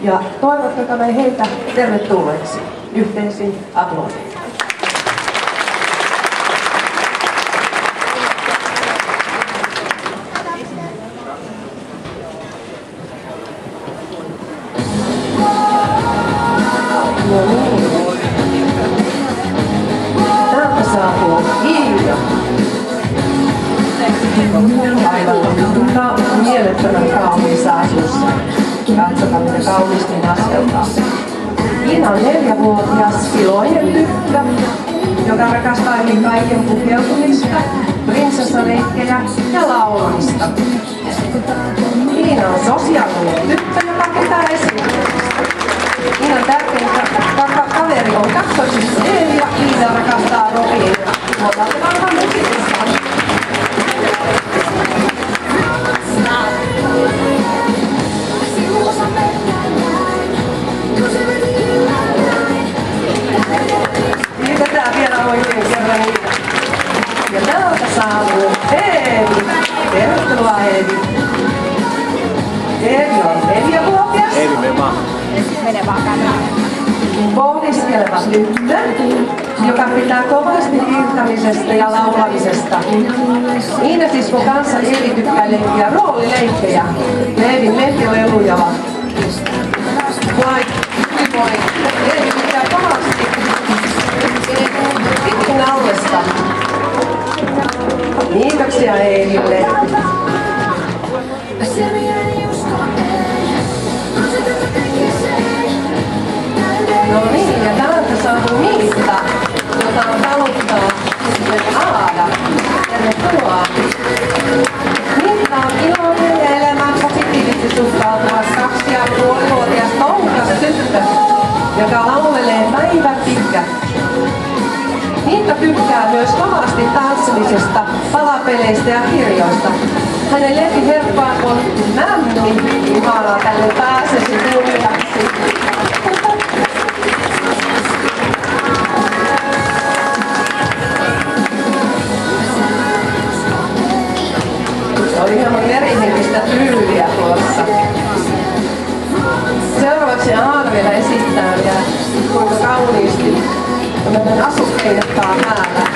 Ja toivottakaa heitä tervetulleeksi yhteisiin aplodeihin. Täältä saapuu Iida. Aivan mielettömän kauniissa asussa. Katsotaan, mitä kauniisti askeltaa. Iina on 4-vuotias iloinen tyttö, joka rakastaa ennen kaiken pukeutumista, prinsessaleikkejä ja laulamista. Iina on sosiaalinen tyttö, joka pitää esimerkistä. Iinan tärkein kaveri on kaksoisissa Eeli ja Iina rakastaa Robinia. Otatte vanhan musiikista. Kiitetään vielä oikein kerran Iina. Ja täältä saapuu Eevi. Tervetuloa Eevi. Eevi on 4-vuotias. Eevi, mene vaan. Mene vaan käymään. Pohdiskeleva tyttö, joka pitää kovasti hiirtämisestä ja laulamisesta. Iina siskon kanssa Eevi tykkää leikkiä roolileikkejä. Eevin lemppileluja ovat Eevi pitää kovasti pitkin allesta. Kiitoksia Eeville. No niin, ja täältä saapuu Miitta, jota on taluttaa sitten Aada. Tervetuloa. Miitta on iloinen ja elämään positiivisesti suhtautuva 2,5-vuotias toukas tyttö, joka laulelee päivät pitkät. Miitta tykkää myös kovasti tanssimisesta, palapeleistä ja kirjoista. Hänen lempiherppaan on Mämmi, ihanaa tänne pääsesi kunniaksi. Oli hieman merihenkistä tyyliä tuossa. Seuraavaksi Aada vielä esittää vielä, kuinka kauniisti meidän asukkeidettaan täällä.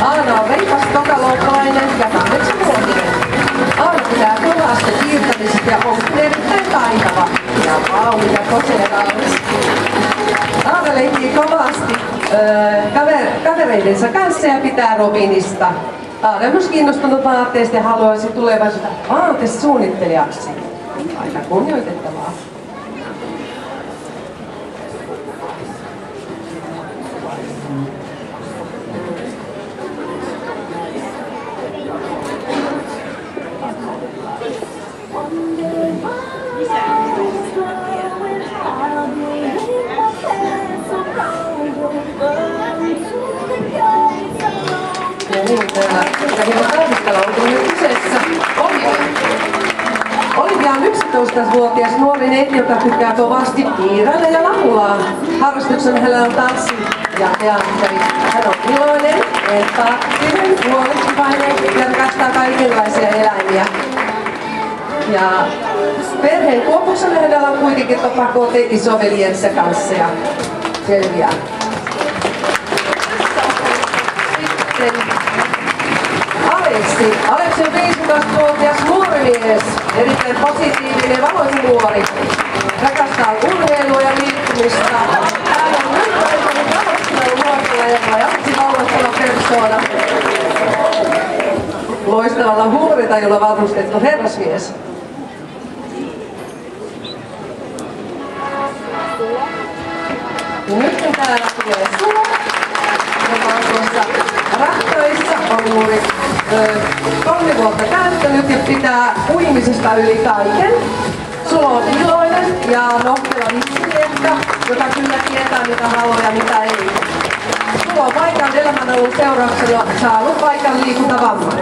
Aada on veikas tokaloukkalainen ja 8-vuotinen. Aada pitää kovasti piirtämistä ja on erittäin taitava. Ja vau, mikä kosee kaunis. Aada leikkii kovasti kavereidensa kanssa ja pitää Robinista. Aada on myös kiinnostunut vaatteista ja haluaisi tulevaisuutta vaatesuunnittelijaksi. Aika kunnioitettavaa. Olivia on 11-vuotias nuori neiti, joka tykkää kovasti piirrellä ja laulaa. Harrastuksen hänellä on tanssi ja teatteri. Hän on iloinen, empaattinen, huolehtivainen ja rakastaa kaikenlaisia eläimiä. Ja perheen kuopuksella hänellä on kuitenkin topakote isoveliensä kanssa ja selviää. Aleksi on 15-vuotias nuori mies, erittäin positiivinen ja valoisa nuori. Rakastaa urheilua ja liikkumista. Hän on nyt taloustelun nuortella ja ammattivalloittava persoona. Loistavalla huumoritajulla varustettu herrasmies. Ja nyt täällä tulee Sulo, joka on tuossa rahtoissa, on juuri 3 vuotta käyttänyt ja pitää uimisesta yli kaiken. Sulo on iloinen ja nohtela vissimiekka, joka kyllä tietää mitä haluaa ja mitä ei. Sulo on paikan elämänalun seurauksena saanut paikan liikuntavamman.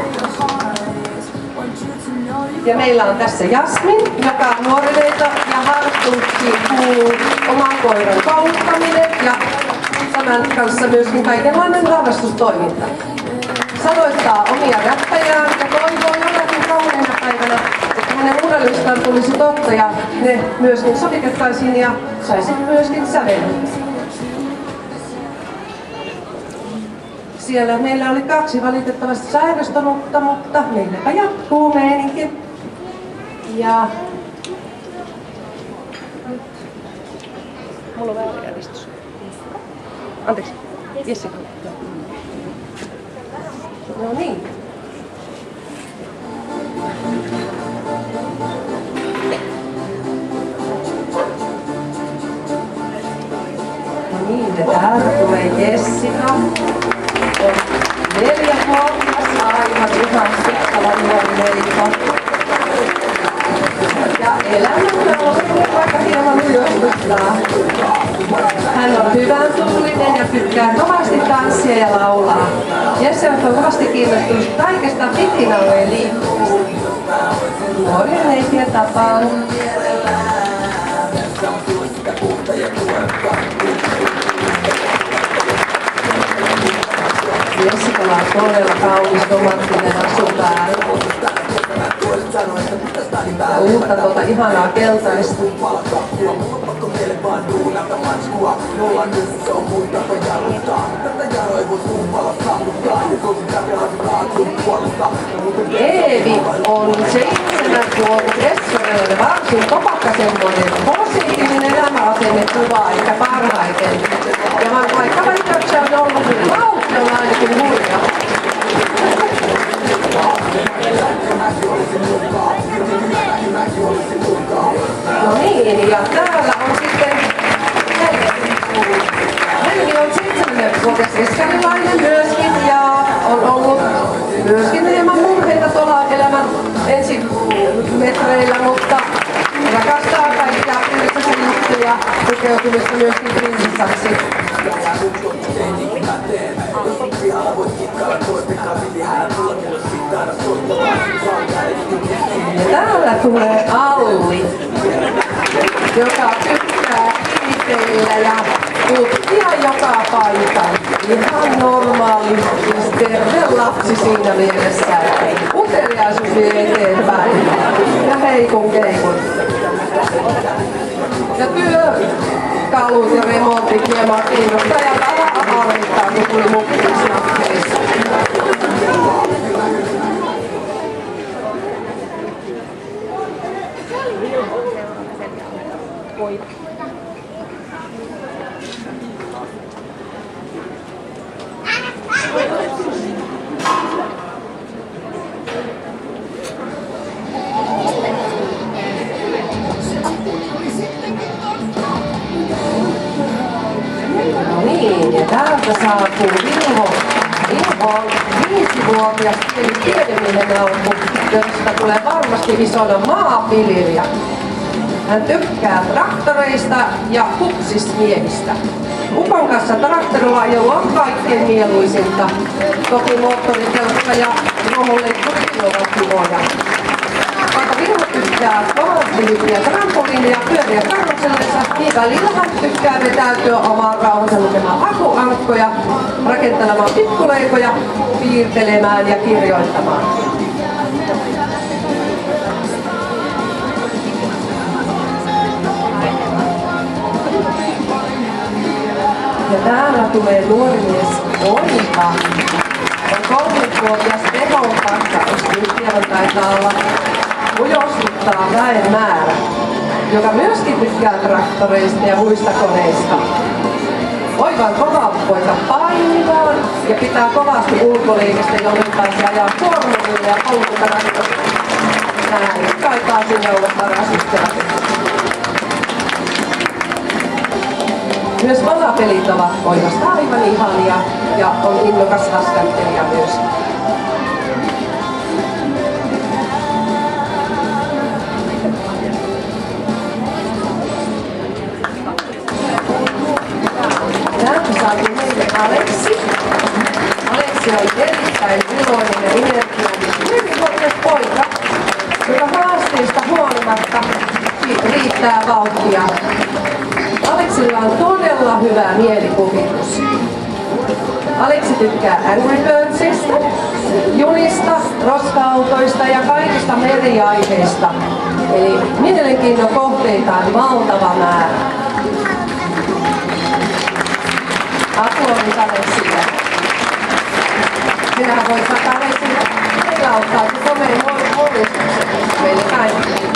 Ja meillä on tässä Jasmin, joka nuoreneita ja harrastuksiin kuuluu oman koiran kouluttaminen ja tämän kanssa myöskin kaikenlainen harrastustoiminta. Sanoittaa omia räppäjään ja toivoo jonakin kauneena päivänä, että ne urheilustaan tulisi totta ja ne myöskin sovitettaisiin ja saisi myöskin sävellyt. Siellä meillä oli 2 valitettavasti sairastunutta, mutta meilläpä jatkuu meininki. Ja mulla on väärä järjestys. Anteeksi. Jessica. No niin. No niin, ja täältä tulee Jessica. On 4-vuotias, aivan ihan sikkala nuori leikko. Ja elämässä on vaikka hieman ylöskyttää. Hän on hyvän tuulinen ja tykkää kovasti tanssia ja laulaa. Jesse on kovasti kiinnostunut kaikesta pitinaueen liikkumista. Nuorien leikkiä tapaan. Jessicalla on todella kaunis romanttinen asu päällä. Ja uutta ihanaa keltaista. Eevi on 7-vuotias essorille varsin kopakkasemmoinen positiivinen elämäasenne kuvaa eikä parhaiten. Ja vaikka vaikeuksia on ollut, niin vauhti on ainakin hurja. No niin, ja täällä on sitten Helmi on 7-vuotias eskarilainen myöskin ja on ollut myöskin hieman murheita tuolla elämän ensimetreillä, mutta rakastaa kaikkia prinsessan juttuja, tukeutumista myöskin prinsessaksi. Ja täällä tulee Alli, joka tykkää kiitellä ja tutkia joka paikan. Ihan normaali, siis terve lapsi siinä mielessä. Uteliaisuus vie eteenpäin ja heikun keikun. Ja työkalut ja remontit hieman kiinnostaa ja vähän harmittaa, kun tuli mukkiisnakkeissa. No niin, ja täältä saapuu Vilho. Vilho on 5-vuotias pieni tiedemiehen laukku, josta tulee varmasti isona maanviljelijä. Hän tykkää traktoreista ja kupsismiehistä. Ukon kanssa traktorilla ajelu on kaikkein mieluisinta. Toki moottoritelkka ja romuleikkurikin ovat kivoja. Vaikka Vilho tykkää kovasti hyppiä trampoliinia ja pyöriä karusellissa, niin välillä hän tykkää vetäytyä omaan rauhansa lukemaan akuankkoja, rakentelemaan pikkuleikoja, piirtelemään ja kirjoittamaan. Ja täällä tulee nuori mies Oika. On 3-vuotias Tehon kanssa, jos tiedon taitaa olla ujostuttaa väen määrä, joka myöskin tykkää traktoreista ja muista koneista. Oika on kova poika painimaan ja pitää kovasti ulkoliikasta, jolloin pääsee ajaa formulille ja polkutraktorille. Näin kaitaa sinne olla paras ystävä. Myös valapelit ovat Oivasta aivan ihania ja on innokas askartelija myös. Täältä saatiin meille Aleksi. Aleksi on erittäin iloinen ja energiainen 4-vuotias poika, joka haasteista huolimatta riittää vauhtia. Aleksilla on todella hyvä mielikuvitus. Aleksi tykkää Angry Birdsista, junista, roska-autoista ja kaikista meriaiheista. Eli mielenkiinnon kohteita on valtava määrä. Aplodit Aleksille. Sinähän voit vaikka Aleksille heilauttaa komeen mullistuksen meille kaikille.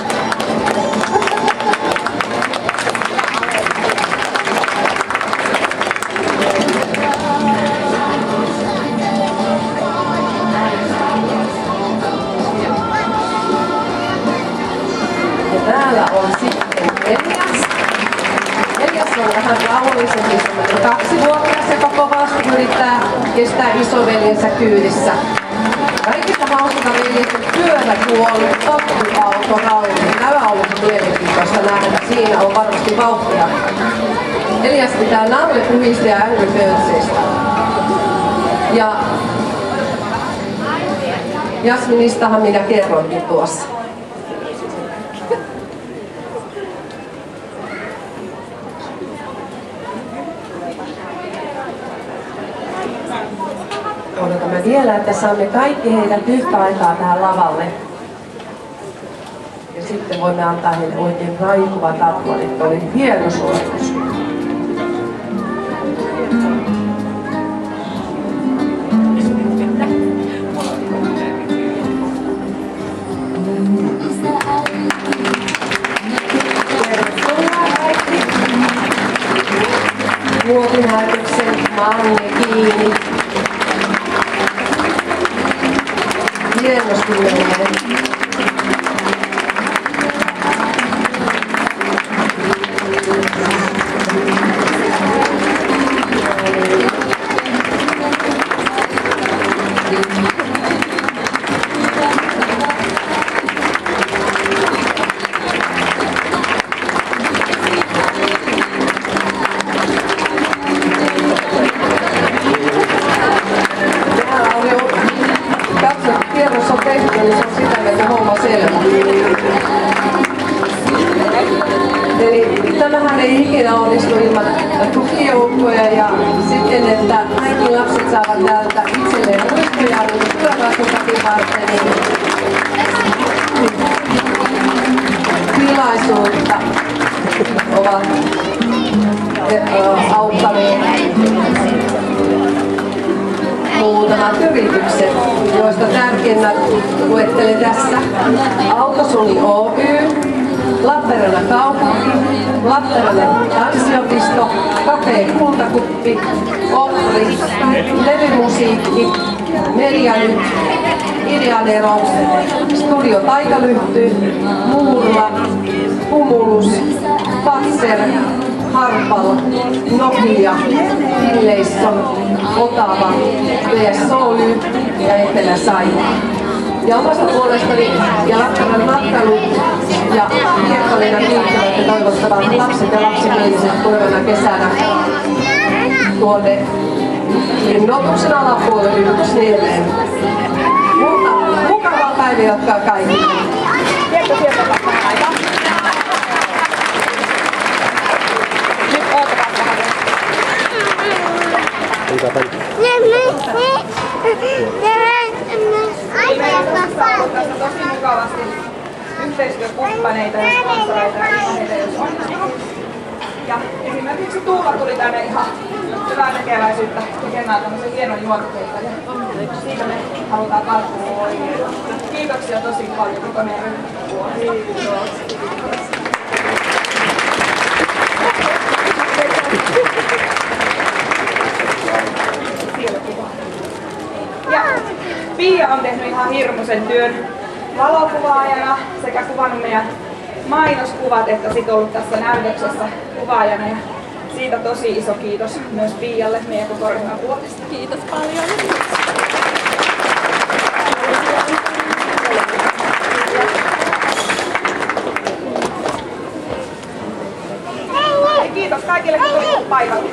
Täällä on sitten Elias on vähän rauhallisempi, 2-vuotias, joka kovasti yrittää kestää isoveljensä kyydissä. Kaikista hauska veljestä pyörätuoli, potkuauto, ralli. Tämä on ollut mielenkiintoista nähdä. Siinä on varmasti vauhtia. Elias pitää Nalle Puhista ja Angry Birdsista. Ja Jasministahan minä kerroinkin tuossa. Odotamme vielä, että saamme kaikki heidät yhtä aikaa tähän lavalle. Ja sitten voimme antaa heille oikein raikuvat aplodit. Oli hieno suoritus. Muotinäytöksen mannekiini. Hienosti menee. Kierros on tehty, niin se on sitä mieltä homma selvä. Eli tämähän ei ikinä onnistu ilman tukijoukkoja ja sitten, että kaikki lapset saavat täältä itselleen muistoja tulevaisuuttakin varten tilaisuutta ovat auttaneet muutamat yritykset, joista tärkeimmät luettelen tässä. Autosuni Oy, Lappeenrannan kaupunki, Lappeenrannan tanssiopisto, Cafe Kultakuppi, Opri, Levymusiikki, Media Nyt, Ideanero, Studio Taikalyhty, Muurla, Humulus, Fatser, Harpal, Nokia, Finlayson, Otava, VSOY ja Etelä-Saimaa. Ja omasta puolestani ja Lappeenrannan matkailu ja Kiekkoliinan liittyvät ja toivottavat lapset ja lapsimieliset tulevana kesänä tuonne linnoituksen alapuolelle 1.4. Mukavaa päivää jatkaa kaikille. Tosi mukavasti yhteistyökumppaneita ja sponsoreita ja ihmeitä, jos on. Ja esimerkiksi Tuula tuli tänne ihan hyvää tekeväisyyttä tekemään tämmöisen hienon juontakeikan. Ja siitä me halutaan palkkaa oikein. Kiitoksia tosi paljon koko meidän ryhmän. Ja Pia on tehnyt ihan hirmuisen työn valokuvaajana sekä kuvannut meidän mainoskuvat, että sit ollut tässä näytöksessä kuvaajana. Ja siitä tosi iso kiitos myös Pialle meidän koko ryhmän puolesta. Kiitos paljon. Kiitos kaikille, kun tulitte paikalle.